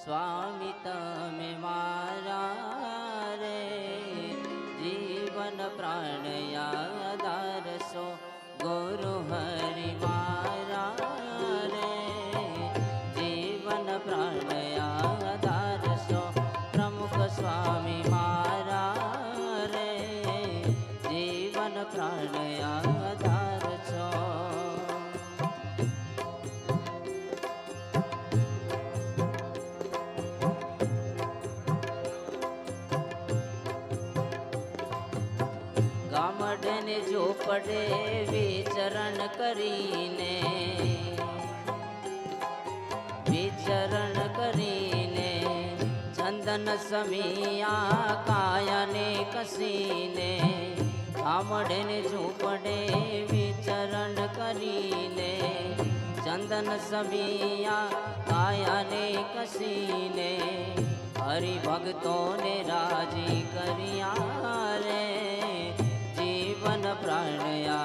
स्वामी तमे मारा रे जीवन प्राणया आधार सो गुरु हरि मारा रे जीवन प्राणया आधार सो प्रमुख स्वामी मारा रे जीवन प्राणया आधार सो। गामडे ने झोपड़े विचरण करीने चंदन समिया काया ने कसीने गामडे ने झोपड़े विचरण करीने चंदन समिया काया ने कसीने हरि भक्तों ने राजी करिया रे जीवन प्राणया